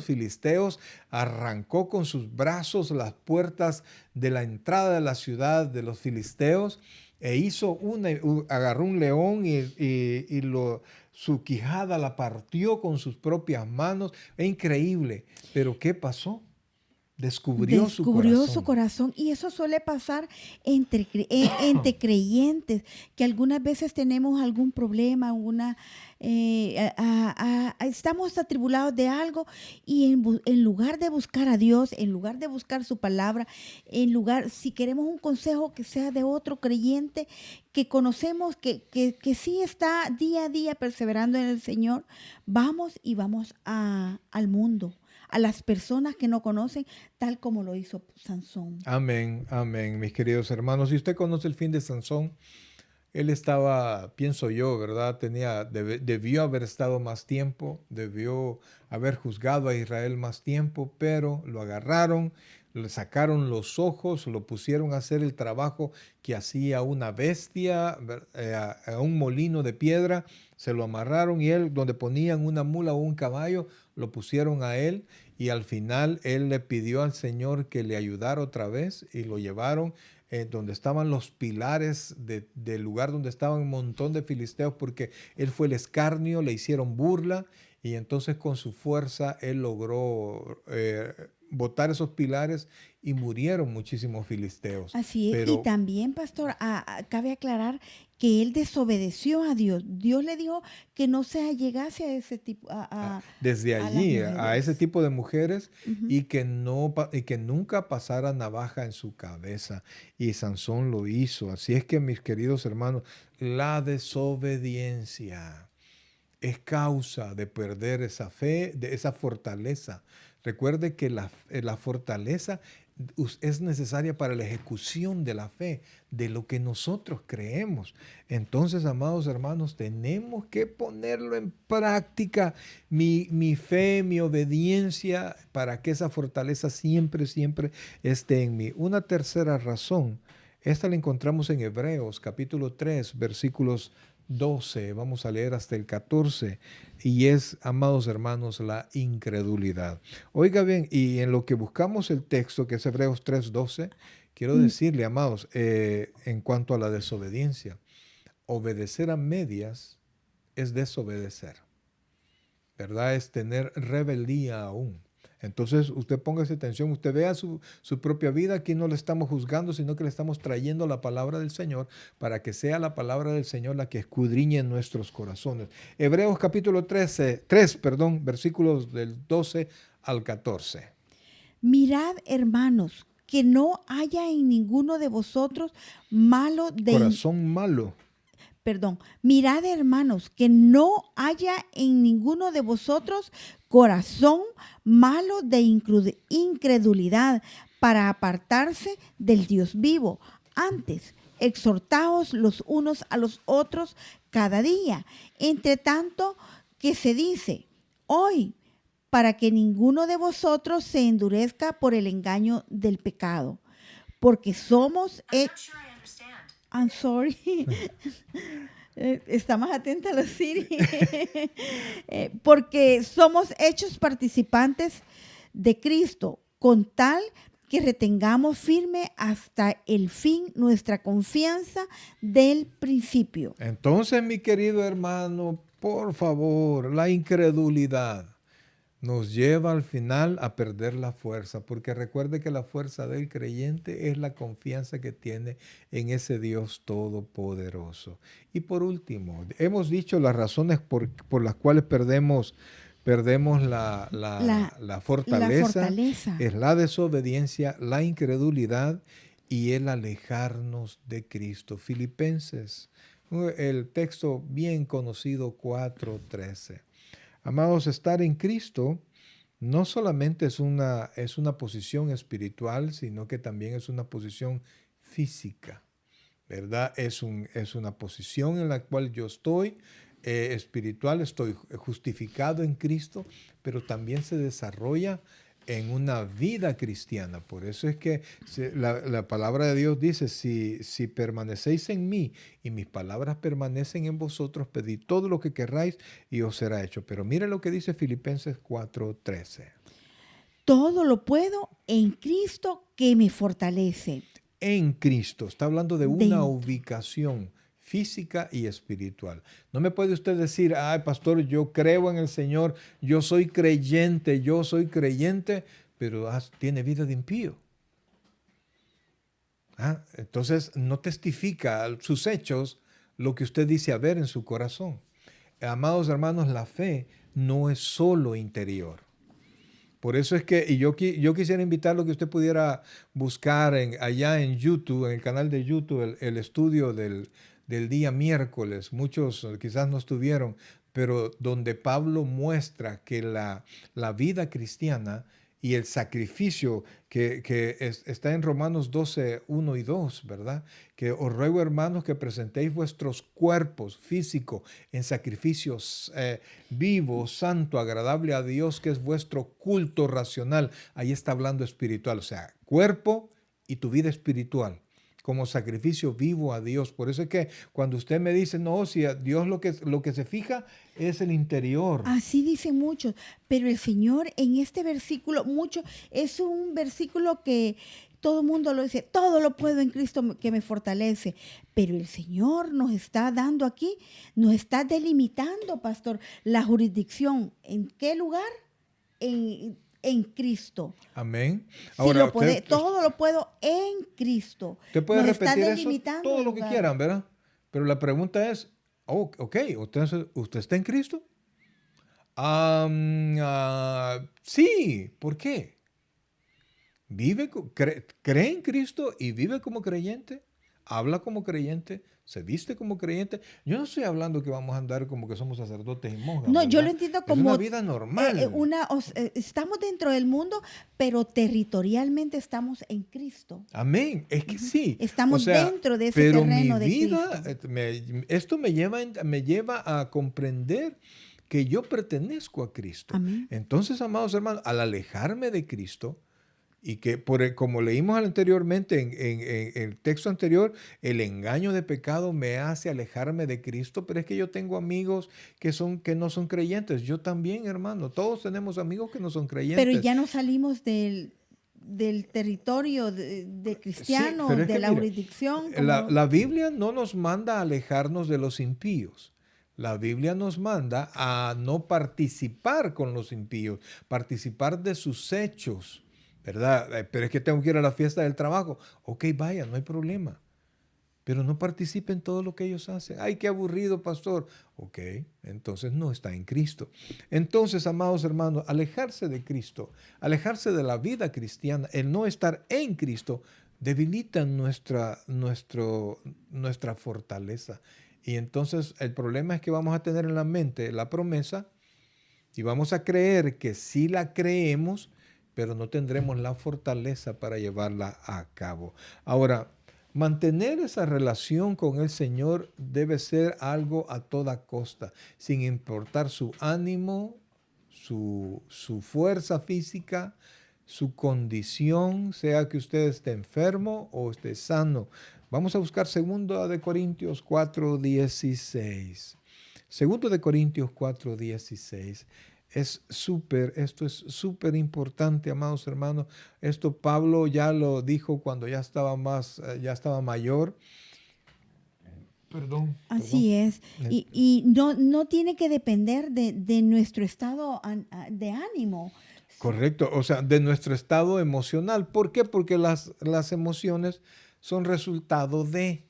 Speaker 1: filisteos, arrancó con sus brazos las puertas de la entrada de la ciudad de los filisteos e agarró un león su quijada la partió con sus propias manos. Es increíble. Pero ¿qué pasó? Descubrió su
Speaker 2: Descubrió su
Speaker 1: corazón.
Speaker 2: corazón y eso suele pasar entre creyentes, que algunas veces tenemos algún problema, estamos atribulados de algo y en lugar de buscar a Dios, en lugar de buscar su palabra, si queremos un consejo que sea de otro creyente que conocemos, que sí está día a día perseverando en el Señor, vamos al mundo, a las personas que no conocen, tal como lo hizo Sansón.
Speaker 1: Amén, amén, mis queridos hermanos. Si usted conoce el fin de Sansón, él estaba, pienso yo, ¿verdad? Debió haber estado más tiempo, debió haber juzgado a Israel más tiempo, pero lo agarraron, le sacaron los ojos, lo pusieron a hacer el trabajo que hacía una bestia, a un molino de piedra, se lo amarraron y él, donde ponían una mula o un caballo, lo pusieron a él y al final él le pidió al Señor que le ayudara otra vez y lo llevaron donde estaban los pilares del lugar donde estaban un montón de filisteos, porque él fue el escarnio, le hicieron burla y entonces con su fuerza él logró botar esos pilares y murieron muchísimos filisteos.
Speaker 2: Así es. Y
Speaker 1: Pero
Speaker 2: también, pastor, cabe aclarar que él desobedeció a Dios. Dios le dijo que no se allegase a ese tipo,
Speaker 1: desde
Speaker 2: a las
Speaker 1: allí a ese
Speaker 2: mujeres.
Speaker 1: tipo de mujeres
Speaker 2: Ujú.
Speaker 1: y que nunca pasara navaja en su cabeza. Y Sansón lo hizo. Así es que, mis queridos hermanos, la desobediencia es causa de perder esa fe, de esa fortaleza. Recuerde que la fortaleza es necesaria para la ejecución de la fe, de lo que nosotros creemos. Entonces, amados hermanos, tenemos que ponerlo en práctica, mi fe, mi obediencia, para que esa fortaleza siempre, siempre esté en mí. Una tercera razón, esta la encontramos en Hebreos capítulo 3, versículos 12, vamos a leer hasta el 14, y es, amados hermanos, la incredulidad. Oiga bien, y en lo que buscamos el texto, que es Hebreos 3:12, quiero
Speaker 2: Mm.
Speaker 1: decirle, amados, en cuanto a la desobediencia, obedecer a medias es desobedecer, ¿verdad? Es tener rebeldía aún. Entonces, usted póngase atención, usted vea su propia vida. Aquí no le estamos juzgando, sino que le estamos trayendo la palabra del Señor para que sea la palabra del Señor la que escudriñe en nuestros corazones. Hebreos capítulo 3, versículos del 12 al 14.
Speaker 2: Mirad, hermanos, que no haya en ninguno de vosotros malo de
Speaker 1: Corazón malo.
Speaker 2: Mirad, hermanos, que no haya en ninguno de vosotros corazón malo de incredulidad para apartarse del Dios vivo. Antes, exhortaos los unos a los otros cada día, entre tanto que se dice, hoy, para que ninguno de vosotros se endurezca por el engaño del pecado, porque somos... I'm sorry. Está más atenta a la Siri. Porque somos hechos participantes de Cristo, con tal que retengamos firme hasta el fin nuestra confianza del principio.
Speaker 1: Entonces, mi querido hermano, por favor, la incredulidad nos lleva al final a perder la fuerza, porque recuerde que la fuerza del creyente es la confianza que tiene en ese Dios todopoderoso. Y por último, hemos dicho las razones por las cuales perdemos la fortaleza. Es la desobediencia, la incredulidad y el alejarnos de Cristo. Filipenses, el texto bien conocido 4:13. Amados, estar en Cristo no solamente es una posición espiritual, sino que también es una posición física, ¿verdad? Es una posición en la cual yo estoy espiritual, estoy justificado en Cristo, pero también se desarrolla en una vida cristiana. Por eso es que la palabra de Dios dice, si permanecéis en mí y mis palabras permanecen en vosotros, pedid todo lo que querráis y os será hecho. Pero mire lo que dice Filipenses 4:13.
Speaker 2: Todo lo puedo en Cristo que me fortalece.
Speaker 1: En Cristo. Está hablando de una ubicación física y espiritual. No me puede usted decir, ay, pastor, yo creo en el Señor, yo soy creyente, pero tiene vida de impío. Entonces no testifica sus hechos lo que usted dice haber en su corazón. Amados hermanos, la fe no es solo interior. Por eso es que, y yo quisiera invitarlo que usted pudiera buscar allá en YouTube, en el canal de YouTube, el estudio del día miércoles. Muchos quizás no estuvieron, pero donde Pablo muestra que la vida cristiana y el sacrificio que está en Romanos 12, 1 y 2, ¿verdad? Que os ruego, hermanos, que presentéis vuestros cuerpos físicos en sacrificios vivo, santo, agradable a Dios, que es vuestro culto racional. Ahí está hablando espiritual, o sea, cuerpo y tu vida espiritual como sacrificio vivo a Dios. Por eso es que cuando usted me dice, no, si a Dios lo que se fija es el interior.
Speaker 2: Así dicen muchos, pero el Señor en este versículo, es un versículo que todo el mundo lo dice, todo lo puedo en Cristo que me fortalece. Pero el Señor nos está dando aquí, nos está delimitando, pastor, la jurisdicción. ¿En qué lugar? En Cristo.
Speaker 1: Amén.
Speaker 2: Ahora, todo lo puedo en Cristo.
Speaker 1: Usted puede repetir eso todo lo que quieran, ¿verdad? Pero la pregunta es, ok, ¿usted está en Cristo? Sí, ¿por qué? ¿Cree en Cristo y vive como creyente? ¿Habla como creyente? ¿Se viste como creyente? Yo no estoy hablando que vamos a andar como que somos sacerdotes y monjas.
Speaker 2: No,
Speaker 1: ¿verdad?
Speaker 2: yo lo entiendo como
Speaker 1: una vida normal.
Speaker 2: Estamos dentro del mundo, pero territorialmente estamos en Cristo.
Speaker 1: Amén. Es que sí.
Speaker 2: Estamos dentro de ese terreno de Cristo.
Speaker 1: Esto me lleva a comprender que yo pertenezco a Cristo.
Speaker 2: Amén.
Speaker 1: Entonces, amados hermanos, al alejarme de Cristo, y que como leímos anteriormente en el texto anterior, el engaño de pecado me hace alejarme de Cristo, pero es que yo tengo amigos que no son creyentes. Yo también, hermano, todos tenemos amigos que no son creyentes.
Speaker 2: Pero ya no salimos del territorio de cristiano,
Speaker 1: sí,
Speaker 2: de la jurisdicción.
Speaker 1: La Biblia no nos manda a alejarnos de los impíos, La Biblia nos manda a no participar con los impíos, participar de sus hechos, ¿verdad? Pero es que tengo que ir a la fiesta del trabajo. Ok, vaya, no hay problema. Pero no participe en todo lo que ellos hacen. Ay, qué aburrido, pastor. Ok, entonces no está en Cristo. Entonces, amados hermanos, alejarse de Cristo, alejarse de la vida cristiana, el no estar en Cristo, debilita nuestra fortaleza. Y entonces el problema es que vamos a tener en la mente la promesa y vamos a creer que sí la creemos, pero no tendremos la fortaleza para llevarla a cabo. Ahora, mantener esa relación con el Señor debe ser algo a toda costa, sin importar su ánimo, su fuerza física, su condición, sea que usted esté enfermo o esté sano. Vamos a buscar 2 Corintios 4:16. 2 Corintios 4:16. Esto es súper importante, amados hermanos. Esto Pablo ya lo dijo cuando ya estaba mayor. Perdón, perdón.
Speaker 2: Así es. Y no tiene que depender de nuestro estado de ánimo.
Speaker 1: Correcto, o sea, de nuestro estado emocional. ¿Por qué? Porque las emociones son resultado de,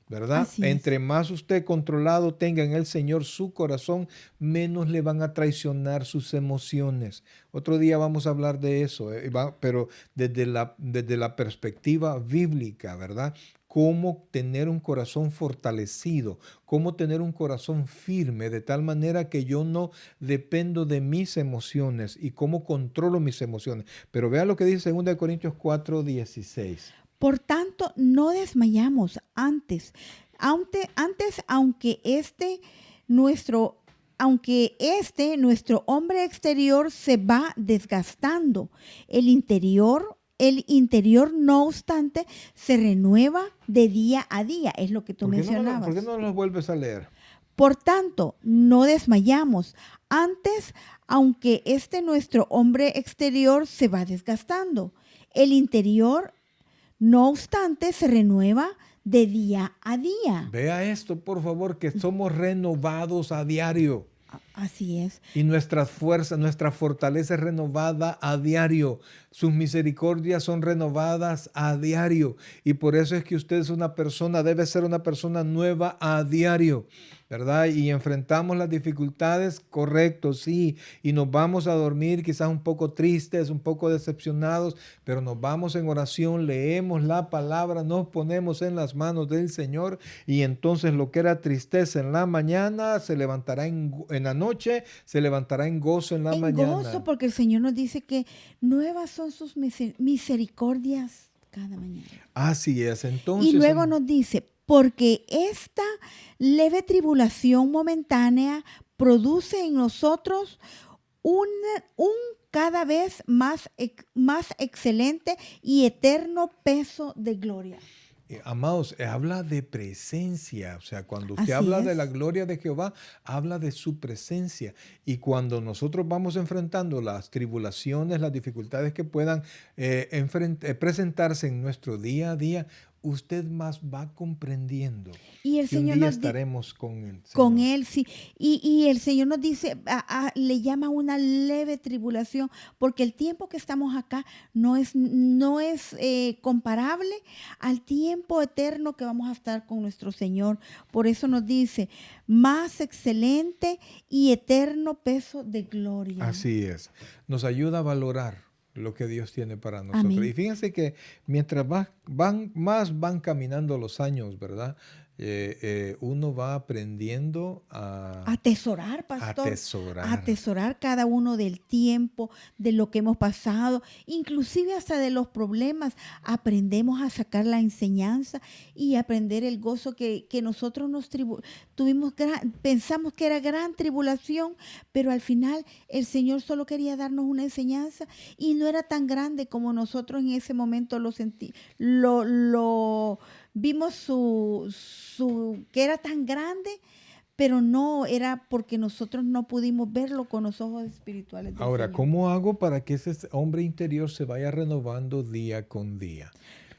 Speaker 1: ¿verdad?
Speaker 2: Así es.
Speaker 1: Entre más usted controlado tenga en el Señor su corazón, menos le van a traicionar sus emociones. Otro día vamos a hablar de eso, pero desde la perspectiva bíblica, ¿verdad? Cómo tener un corazón fortalecido, cómo tener un corazón firme, de tal manera que yo no dependo de mis emociones y cómo controlo mis emociones. Pero vea lo que dice 2 Corintios 4:16.
Speaker 2: Por tanto, no desmayamos nuestro, nuestro hombre exterior se va desgastando, el interior, no obstante, se renueva de día a día, es lo que tú
Speaker 1: ¿Por qué
Speaker 2: mencionabas.
Speaker 1: no lo vuelves a leer?
Speaker 2: Por tanto, no desmayamos. Antes, aunque nuestro hombre exterior se va desgastando, el interior, no obstante, se renueva de día a día.
Speaker 1: Vea esto, por favor, que somos renovados a diario.
Speaker 2: Así es.
Speaker 1: Y nuestras fuerzas, nuestra fortaleza es renovada a diario. Sus misericordias son renovadas a diario. Y por eso es que usted es una persona, debe ser una persona nueva a diario, ¿verdad? Y enfrentamos las dificultades, correcto, sí. Y nos vamos a dormir quizás un poco tristes, un poco decepcionados, pero nos vamos en oración, leemos la palabra, nos ponemos en las manos del Señor y entonces lo que era tristeza en la mañana se levantará en la noche, se levantará en gozo en la
Speaker 2: En
Speaker 1: mañana.
Speaker 2: gozo, porque el Señor nos dice que nuevas son sus misericordias cada mañana.
Speaker 1: Así es, entonces.
Speaker 2: Y luego nos dice, porque esta leve tribulación momentánea produce en nosotros un cada vez más excelente y eterno peso de gloria.
Speaker 1: Amados, habla de presencia, o sea, cuando usted
Speaker 2: Así
Speaker 1: habla de
Speaker 2: es.
Speaker 1: la gloria de Jehová, habla de su presencia. Y cuando nosotros vamos enfrentando las tribulaciones, las dificultades que puedan presentarse en nuestro día a día, usted más va comprendiendo
Speaker 2: Y el
Speaker 1: que un
Speaker 2: Señor
Speaker 1: día
Speaker 2: nos
Speaker 1: estaremos con el
Speaker 2: con
Speaker 1: Señor.
Speaker 2: Él, sí. Y el Señor nos dice, le llama una leve tribulación, porque el tiempo que estamos acá no es comparable al tiempo eterno que vamos a estar con nuestro Señor. Por eso nos dice, más excelente y eterno peso de gloria.
Speaker 1: Así es. Nos ayuda a valorar lo que Dios tiene para nosotros.
Speaker 2: Amén.
Speaker 1: Y fíjense que mientras más van caminando los años, ¿verdad? Uno va aprendiendo a
Speaker 2: Atesorar, pastor.
Speaker 1: atesorar.
Speaker 2: Atesorar cada uno del tiempo, de lo que hemos pasado, inclusive hasta de los problemas. Aprendemos a sacar la enseñanza y aprender el gozo que nosotros tuvimos. Pensamos que era gran tribulación, pero al final el Señor solo quería darnos una enseñanza y no era tan grande como nosotros en ese momento lo vimos que era tan grande, pero no era porque nosotros no pudimos verlo con los ojos espirituales del
Speaker 1: Ahora,
Speaker 2: Señor.
Speaker 1: ¿cómo hago para que ese hombre interior se vaya renovando día con día?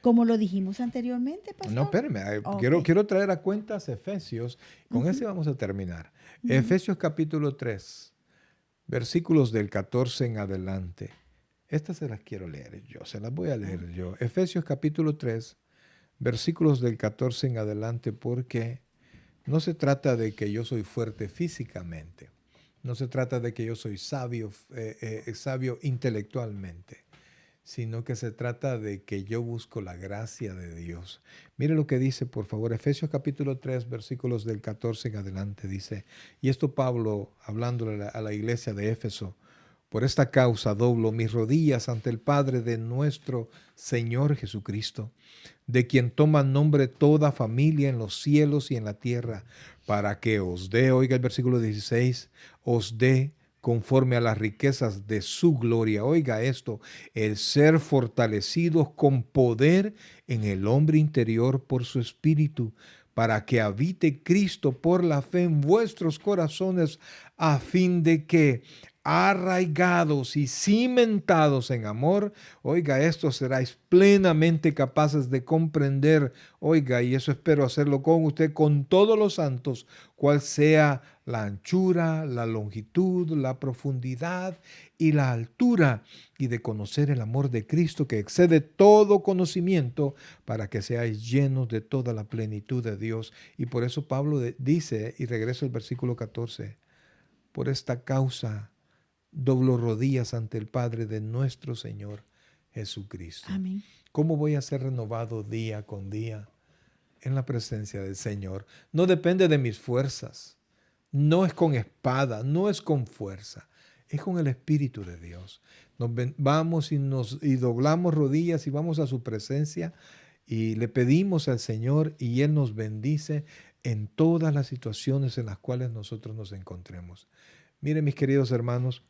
Speaker 2: como lo dijimos anteriormente, pastor.
Speaker 1: No, espérame,
Speaker 2: Ok.
Speaker 1: quiero traer a cuentas Efesios, con ese vamos a terminar. Efesios capítulo 3, versículos del 14 en adelante. Estas se las quiero leer yo, se las voy a leer yo. Efesios capítulo 3, versículos del 14 en adelante, porque no se trata de que yo soy fuerte físicamente, no se trata de que yo soy sabio, sabio intelectualmente, sino que se trata de que yo busco la gracia de Dios. Mire lo que dice, por favor, Efesios capítulo 3, versículos del 14 en adelante, dice, y esto Pablo, hablándole a la iglesia de Éfeso: por esta causa doblo mis rodillas ante el Padre de nuestro Señor Jesucristo, de quien toma nombre toda familia en los cielos y en la tierra, para que os dé, oiga el versículo 16, os dé conforme a las riquezas de su gloria, oiga esto, el ser fortalecidos con poder en el hombre interior por su espíritu, para que habite Cristo por la fe en vuestros corazones, a fin de que, arraigados y cimentados en amor, oiga esto, seráis plenamente capaces de comprender, oiga, y eso espero hacerlo con usted, con todos los santos, cuál sea la anchura, la longitud, la profundidad y la altura, y de conocer el amor de Cristo que excede todo conocimiento, para que seáis llenos de toda la plenitud de Dios. Y por eso Pablo dice, y regreso al versículo 14, por esta causa doblo rodillas ante el Padre de nuestro Señor Jesucristo.
Speaker 2: Amén.
Speaker 1: ¿Cómo voy a ser renovado día con día? En la presencia del Señor. No depende de mis fuerzas. No es con espada, no es con fuerza. Es con el Espíritu de Dios. Vamos y doblamos rodillas y vamos a su presencia y le pedimos al Señor, y Él nos bendice en todas las situaciones en las cuales nosotros nos encontremos. Miren, mis queridos hermanos,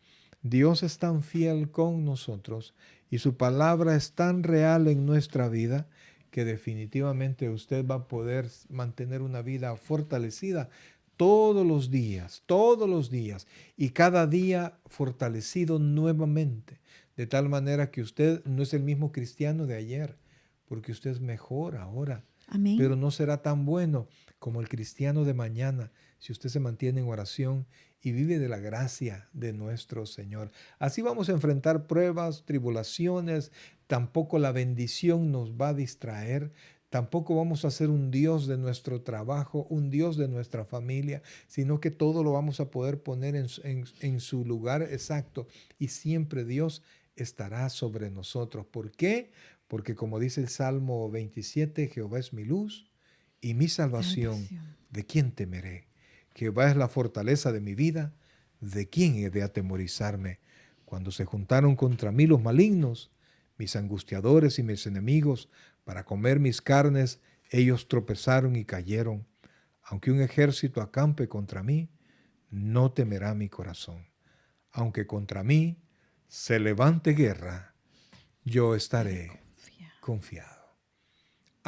Speaker 1: Dios es tan fiel con nosotros y su palabra es tan real en nuestra vida, que definitivamente usted va a poder mantener una vida fortalecida todos los días, y cada día fortalecido nuevamente, de tal manera que usted no es el mismo cristiano de ayer, porque usted es mejor ahora.
Speaker 2: Amén.
Speaker 1: Pero no será tan bueno como el cristiano de mañana si usted se mantiene en oración y vive de la gracia de nuestro Señor. Así vamos a enfrentar pruebas, tribulaciones. Tampoco la bendición nos va a distraer. Tampoco vamos a ser un Dios de nuestro trabajo, un Dios de nuestra familia, sino que todo lo vamos a poder poner en su lugar exacto, y siempre Dios estará sobre nosotros. ¿Por qué? Porque como dice el Salmo 27, Jehová es mi luz y mi salvación. ¿De quién temeré? Jehová es la fortaleza de mi vida. ¿De quién he de atemorizarme? Cuando se juntaron contra mí los malignos, mis angustiadores y mis enemigos, para comer mis carnes, ellos tropezaron y cayeron. Aunque un ejército acampe contra mí, no temerá mi corazón. Aunque contra mí se levante guerra, yo estaré confiado.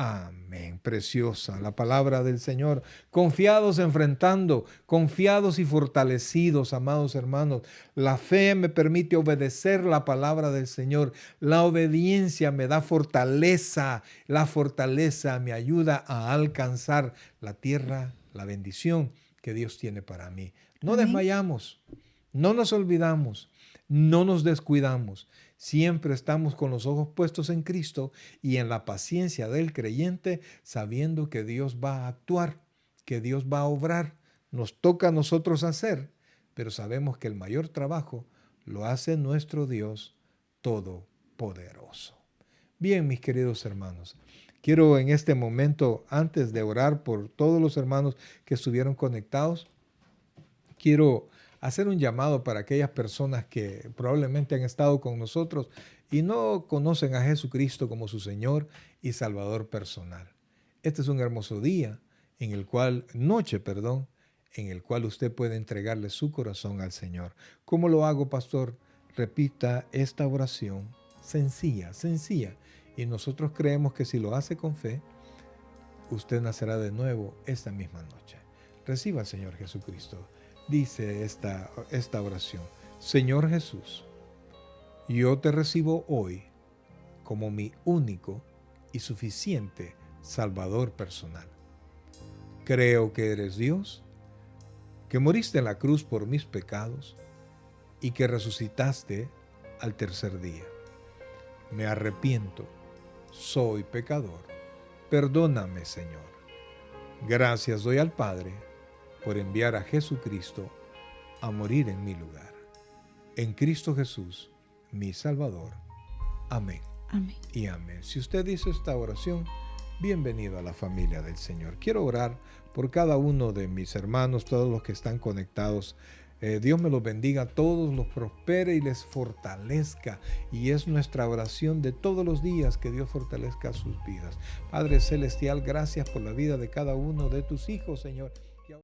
Speaker 1: Amén. Preciosa la palabra del Señor. Confiados enfrentando, confiados y fortalecidos, amados hermanos. La fe me permite obedecer la palabra del Señor. La obediencia me da fortaleza. La fortaleza me ayuda a alcanzar la tierra, la bendición que Dios tiene para mí. No
Speaker 2: Amén.
Speaker 1: desmayamos, no nos olvidamos, no nos descuidamos. Siempre estamos con los ojos puestos en Cristo y en la paciencia del creyente, sabiendo que Dios va a actuar, que Dios va a obrar. Nos toca a nosotros hacer, pero sabemos que el mayor trabajo lo hace nuestro Dios Todopoderoso. Bien, mis queridos hermanos, quiero en este momento, antes de orar por todos los hermanos que estuvieron conectados, quiero hacer un llamado para aquellas personas que probablemente han estado con nosotros y no conocen a Jesucristo como su Señor y Salvador personal. Este es un hermoso día, en el cual usted puede entregarle su corazón al Señor. ¿Cómo lo hago, pastor? Repita esta oración sencilla. Y nosotros creemos que si lo hace con fe, usted nacerá de nuevo esta misma noche. Reciba al Señor Jesucristo. Dice esta oración: Señor Jesús, yo te recibo hoy como mi único y suficiente Salvador personal. Creo que eres Dios, que moriste en la cruz por mis pecados y que resucitaste al tercer día. Me arrepiento, soy pecador. Perdóname, Señor. Gracias doy al Padre por enviar a Jesucristo a morir en mi lugar. En Cristo Jesús, mi Salvador. Amén.
Speaker 2: Amén.
Speaker 1: Y amén. Si usted hizo esta oración, bienvenido a la familia del Señor. Quiero orar por cada uno de mis hermanos, todos los que están conectados. Dios me los bendiga a todos, los prospere y les fortalezca. Y es nuestra oración de todos los días, que Dios fortalezca sus vidas. Padre Celestial, gracias por la vida de cada uno de tus hijos, Señor.